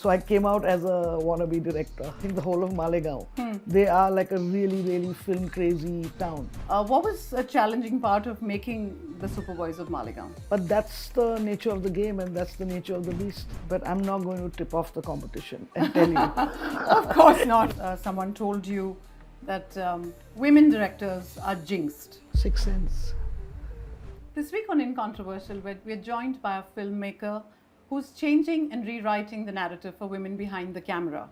So I came out as a wannabe director. I think the whole of Malegaon. They are like a really, really film crazy town. What was a challenging part of making the Superboys of Malegaon? But that's the nature of the game and that's the nature of the beast. But I'm not going to tip off the competition and tell you. Of course not. Someone told you that women directors are jinxed. Sixth Sense. This week on InControversial, we're joined by a filmmaker who's changing and rewriting the narrative for women behind the camera.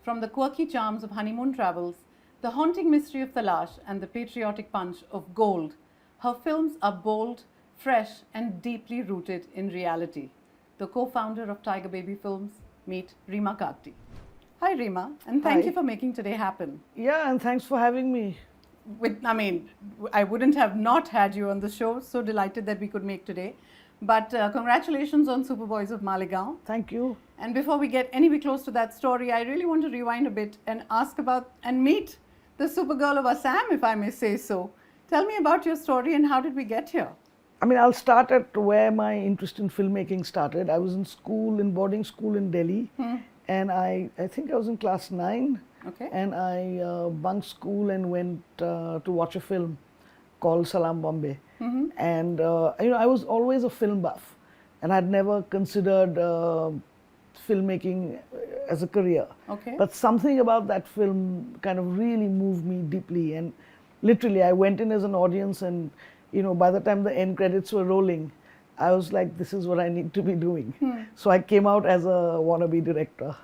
From the quirky charms of honeymoon travels, the haunting mystery of Talaash, and the patriotic punch of Gold, her films are bold, fresh, and deeply rooted in reality. The co-founder of Tiger Baby Films, meet Reema Kagti. Hi Reema, and thank Hi. you for making today happen. Yeah, and thanks for having me. I wouldn't have not had you on the show. So delighted that we could make today. But congratulations on Superboys of Malegaon. Thank you. And before we get anywhere close to that story, I really want to rewind a bit and ask about and meet the Supergirl of Assam, if I may say so. Tell me about your story and how did we get here? I mean, I'll start at where my interest in filmmaking started. I was in school, in boarding school in Delhi, and I think I was in class 9. Okay. And I bunked school and went to watch a film called Salaam Bombay. And I was always a film buff, and I'd never considered filmmaking as a career. Okay. But something about that film kind of really moved me deeply, and literally I went in as an audience, and by the time the end credits were rolling, I was like, this is what I need to be doing. So I came out as a wannabe director.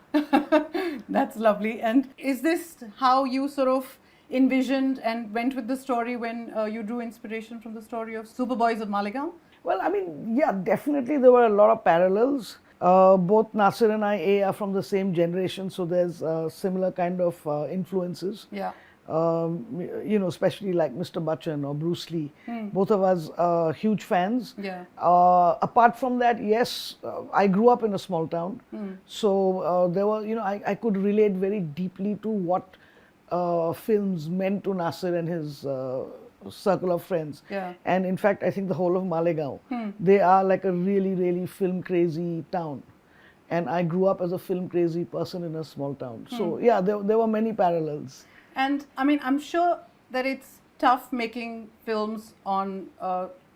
That's lovely. And is this how you sort of envisioned and went with the story when you drew inspiration from the story of Superboys of Malegaon? Well, I mean, yeah, definitely there were a lot of parallels. Both Nasir and I are from the same generation, so there's similar kind of influences. Yeah. Especially like Mr. Bachchan or Bruce Lee. Both of us huge fans. Yeah. Apart from that, yes, I grew up in a small town. So there were, I could relate very deeply to what films meant to Nasir and his circle of friends. Yeah. And in fact, I think the whole of Malegaon, they are like a really, really film crazy town. And I grew up as a film crazy person in a small town. So yeah, there were many parallels. And I mean, I'm sure that it's tough making films on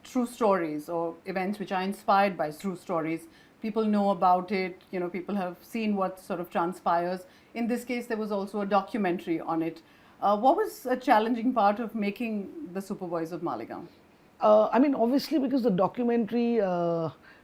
true stories or events which are inspired by true stories. People know about it, people have seen what sort of transpires. In this case, there was also a documentary on it. What was a challenging part of making the Superboys of Malegaon? I mean, obviously, because the documentary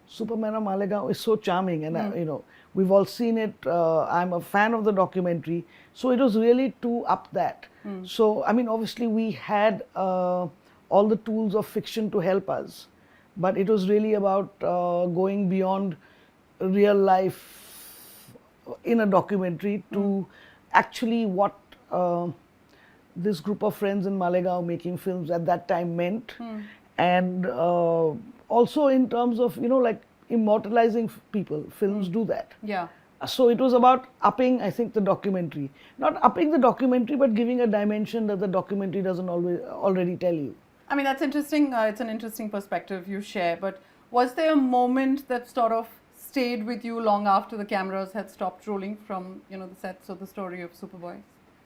Superman of Malegaon is so charming, and we've all seen it. I'm a fan of the documentary, so it was really to up that. So, I mean, obviously, we had all the tools of fiction to help us, but it was really about going beyond real life in a documentary to actually what this group of friends in Malegaon making films at that time meant. And also in terms of, like immortalizing people, films do that. Yeah. So it was about upping, I think, the documentary. Not upping the documentary, but giving a dimension that the documentary doesn't already tell you. I mean, that's interesting. It's an interesting perspective you share. But was there a moment that sort of stayed with you long after the cameras had stopped rolling from, the sets of the story of Superboy?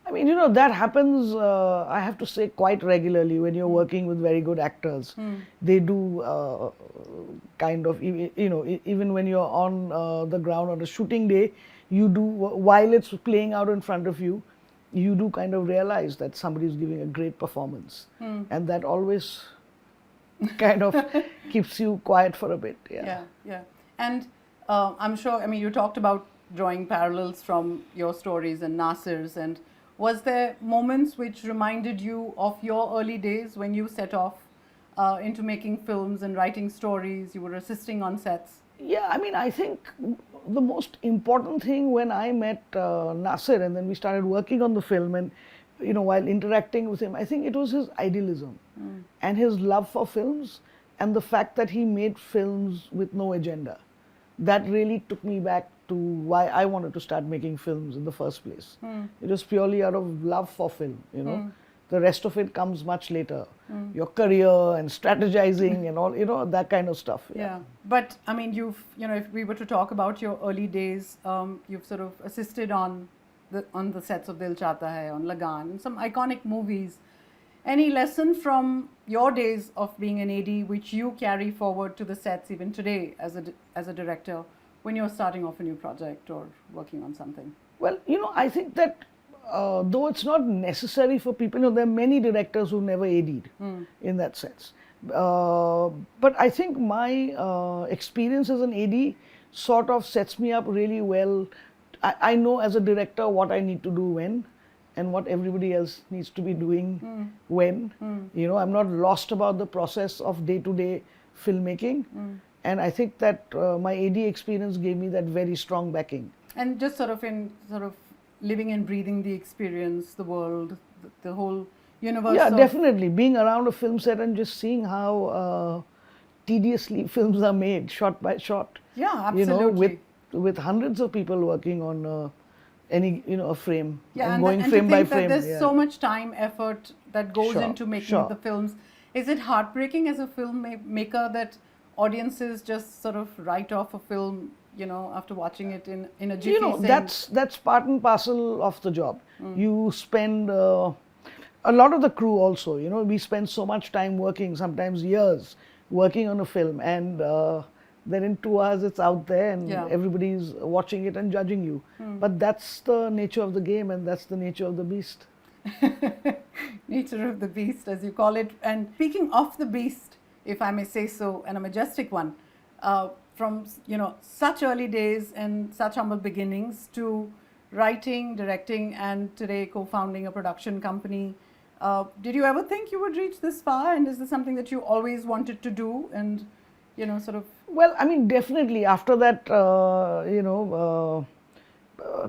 I mean, that happens, I have to say, quite regularly when you're working with very good actors. They do kind of, even when you're on the ground on a shooting day, you do, while it's playing out in front of you, you do kind of realize that somebody's giving a great performance. And that always kind of keeps you quiet for a bit. Yeah. And I'm sure, you talked about drawing parallels from your stories and Nasir's, and was there moments which reminded you of your early days when you set off into making films and writing stories? You were assisting on sets. Yeah, I mean, I think the most important thing when I met Nasir and then we started working on the film and, while interacting with him, I think it was his idealism and his love for films and the fact that he made films with no agenda. That really took me back to why I wanted to start making films in the first place. It was purely out of love for film, The rest of it comes much later. Your career and strategizing and all, that kind of stuff. Yeah, but I mean, if we were to talk about your early days, you've sort of assisted on the sets of Dil Chahta Hai, on Lagan, some iconic movies. Any lesson from your days of being an AD which you carry forward to the sets even today as a director when you're starting off a new project or working on something? Well, I think that though it's not necessary for people, there are many directors who never AD'd in that sense. But I think my experience as an AD sort of sets me up really well. I know as a director what I need to do when and what everybody else needs to be doing when. I'm not lost about the process of day-to-day filmmaking. And I think that my AD experience gave me that very strong backing. And just sort of living and breathing the experience, the world, the whole universe. Yeah, definitely. Being around a film set and just seeing how tediously films are made, shot by shot. Yeah, absolutely. With hundreds of people working on a frame. Yeah, and going frame by frame. There's so much time, effort that goes into making the films. Is it heartbreaking as a filmmaker that audiences just sort of write off a film, after watching it in a jiffy? That's part and parcel of the job. You spend a lot of the crew also. We spend so much time working, sometimes years, working on a film, and then in 2 hours it's out there, and everybody's watching it and judging you. But that's the nature of the game, and that's the nature of the beast. Nature of the beast, as you call it. And speaking of the beast, if I may say so, and a majestic one, from such early days and such humble beginnings to writing, directing, and today co-founding a production company. Did you ever think you would reach this far? And is this something that you always wanted to do? And sort of. Well, I mean, definitely after that,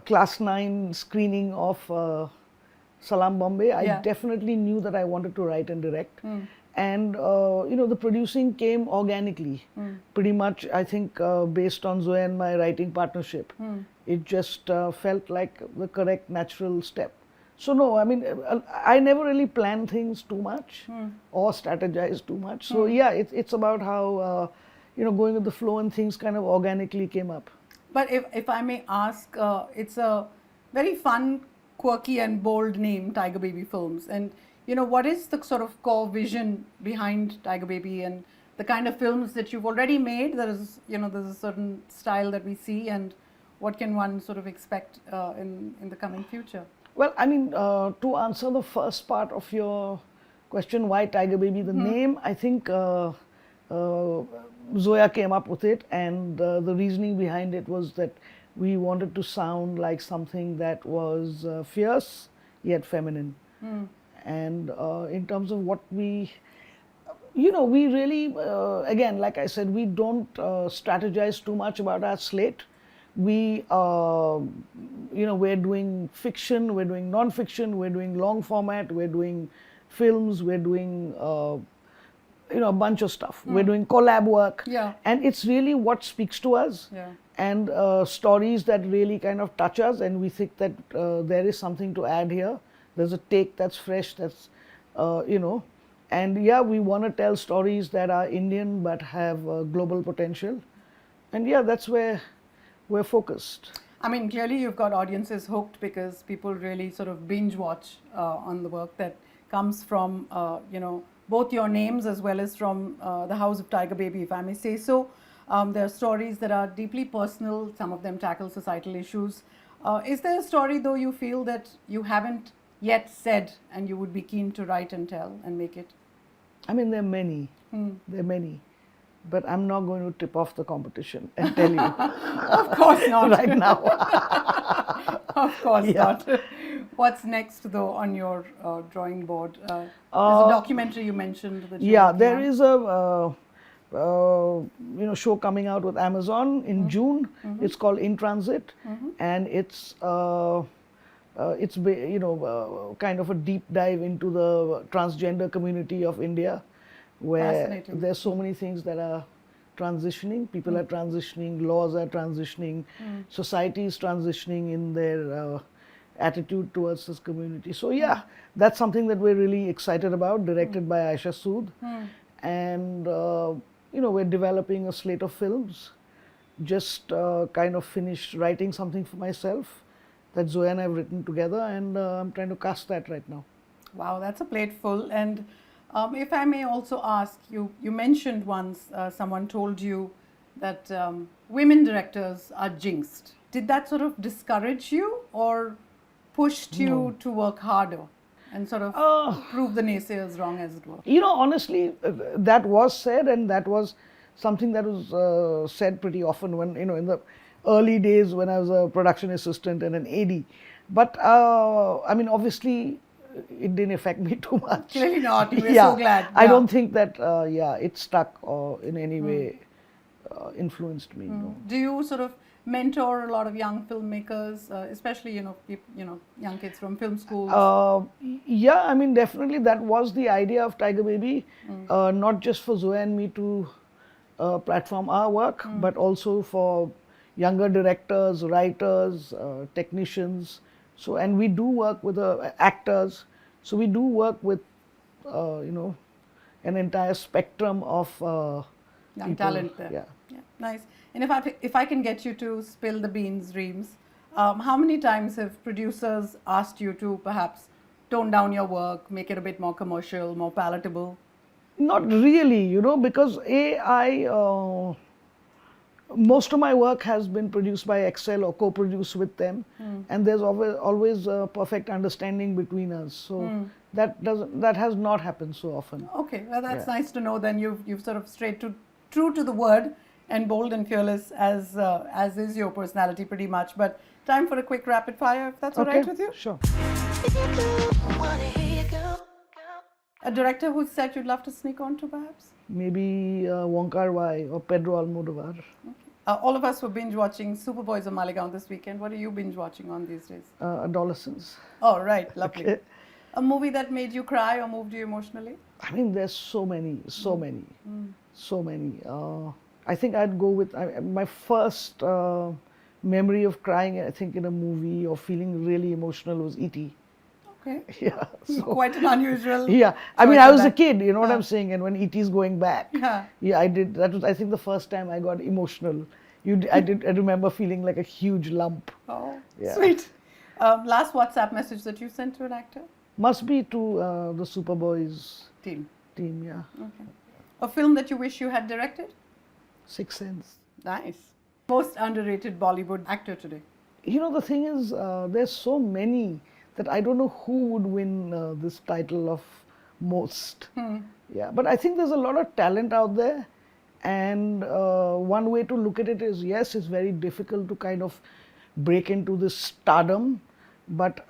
class 9 screening of Salaam Bombay, I definitely knew that I wanted to write and direct. And, the producing came organically, pretty much, I think, based on Zoe and my writing partnership. It just felt like the correct natural step. So, no, I mean, I never really planned things too much or strategized too much. So, yeah, it's about how, going with the flow and things kind of organically came up. But if I may ask, it's a very fun, quirky and bold name, Tiger Baby Films. And what is the sort of core vision behind Tiger Baby and the kind of films that you've already made? There's a certain style that we see, and what can one sort of expect in the coming future? Well, I mean, to answer the first part of your question, why Tiger Baby, the name, I think Zoya came up with it, and the reasoning behind it was that we wanted to sound like something that was fierce yet feminine. And in terms of what we really, again, like I said, we don't strategize too much about our slate. We're doing fiction, we're doing non-fiction, we're doing long format, we're doing films, we're doing, a bunch of stuff. We're doing collab work. Yeah. And it's really what speaks to us. Yeah. And stories that really kind of touch us, and we think that there is something to add here. There's a take that's fresh, that's, and yeah, we want to tell stories that are Indian but have global potential. And yeah, that's where we're focused. I mean, clearly you've got audiences hooked because people really sort of binge watch on the work that comes from, both your names as well as from the House of Tiger Baby, if I may say so. There are stories that are deeply personal. Some of them tackle societal issues. Is there a story, though, you feel that you haven't yet said and you would be keen to write and tell and make it? I mean, there are many. There are many. But I'm not going to tip off the competition and tell you. Of course not. Right now. Of course not. What's next, though, on your drawing board? There's a documentary you mentioned. That there is a show coming out with Amazon in June. It's called In Transit, and it's kind of a deep dive into the transgender community of India, where there's so many things that are transitioning. People are transitioning, laws are transitioning, society is transitioning in their attitude towards this community. So yeah, that's something that we're really excited about, directed by Aisha Sood. And we're developing a slate of films. Just kind of finished writing something for myself that Zoe and I have written together, and I'm trying to cast that right now. Wow, that's a plate full. And if I may also ask, you mentioned once someone told you that women directors are jinxed. Did that sort of discourage you or pushed you to work harder and sort of prove the naysayers wrong, as it were? Honestly, that was said, and that was something that was said pretty often when, in the early days when I was a production assistant and an AD. But, obviously, it didn't affect me too much. Clearly not. We're so glad. I don't think that, it stuck or in any way influenced me. No. Do you sort of mentor a lot of young filmmakers, especially, young kids from film schools? Definitely that was the idea of Tiger Baby, not just for Zoe and me to platform our work, but also for younger directors, writers, technicians. So, and we do work with actors. So we do work with, an entire spectrum of young people. Talent there. Yeah. Nice. And if I can get you to spill the beans, Reems, how many times have producers asked you to perhaps tone down your work, make it a bit more commercial, more palatable? Not really, because most of my work has been produced by Excel or co-produced with them, and there's always a perfect understanding between us. So that has not happened so often. Okay, well that's nice to know. Then you've sort of true to the word and bold and fearless as is your personality pretty much. But time for a quick rapid fire, if that's all right with you. Sure. A director whose set you'd love to sneak onto, perhaps? Maybe Wong Kar-wai or Pedro Almodovar. Okay. All of us were binge watching Superboys of Malegaon this weekend. What are you binge watching on these days? Adolescence. Oh, right, lovely. Okay. A movie that made you cry or moved you emotionally? There's so many. I think I'd go with my first memory of crying, I think, in a movie or feeling really emotional was E.T. Okay. Yeah. So, quite an unusual. Yeah. I was a kid, you know what I'm saying? And when E.T.'s going back, I did. That was, I think, the first time I got emotional. I remember feeling like a huge lump. Oh, yeah. Sweet. Last WhatsApp message that you sent to an actor? Must be to the Superboys team, yeah. Okay. A film that you wish you had directed? Sixth Sense. Nice. Most underrated Bollywood actor today? The thing is, there's so many that I don't know who would win this title of most. Yeah, but I think there's a lot of talent out there, and one way to look at it is, yes, it's very difficult to kind of break into this stardom, but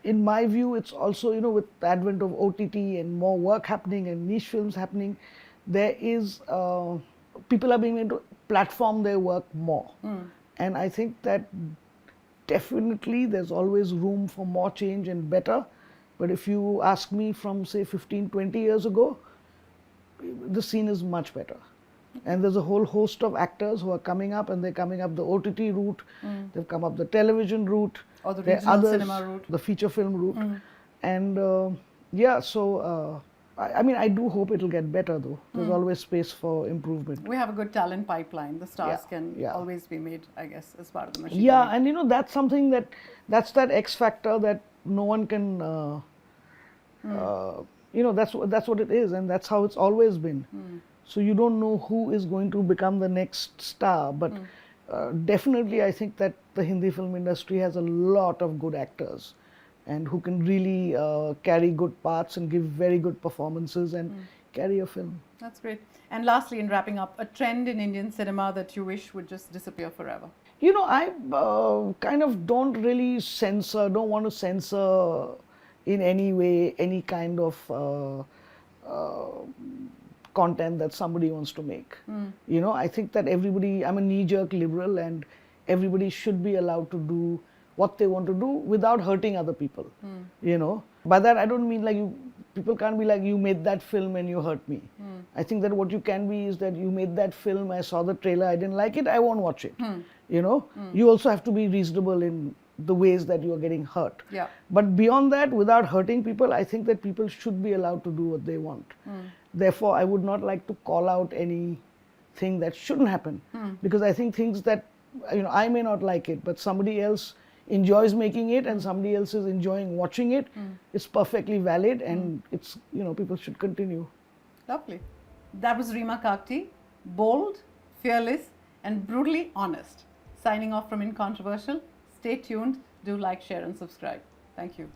in my view, it's also, with the advent of OTT and more work happening and niche films happening, there is, people are being able to platform their work more. And I think that definitely there's always room for more change and better. But if you ask me from, say, 15, 20 years ago, the scene is much better. And there's a whole host of actors who are coming up, and they're coming up the OTT route, they've come up the television route, or the regional cinema route, the feature film route. And I do hope it'll get better, though. There's always space for improvement. We have a good talent pipeline. The stars can always be made, I guess, as part of the machine. Yeah, and that's something that's that X factor that no one can, that's what it is, and that's how it's always been. So you don't know who is going to become the next star, but definitely I think that the Hindi film industry has a lot of good actors, and who can really carry good parts and give very good performances and carry a film. That's great. And lastly, in wrapping up, a trend in Indian cinema that you wish would just disappear forever? I kind of don't want to censor in any way any kind of content that somebody wants to make. I think that I'm a knee-jerk liberal, and everybody should be allowed to do what they want to do without hurting other people. By that I don't mean people can't be like, you made that film and you hurt me. I think that what you can be is that you made that film, I saw the trailer, I didn't like it, I won't watch it. You also have to be reasonable in the ways that you are getting hurt. Yeah. But beyond that, without hurting people, I think that people should be allowed to do what they want. Therefore, I would not like to call out anything that shouldn't happen, because I think things that, I may not like it, but somebody else enjoys making it and somebody else is enjoying watching it. It's perfectly valid, and it's, people should continue. Lovely. That was Reema Kagti, bold, fearless, and brutally honest. Signing off from InControversial. Stay tuned. Do like, share, and subscribe. Thank you.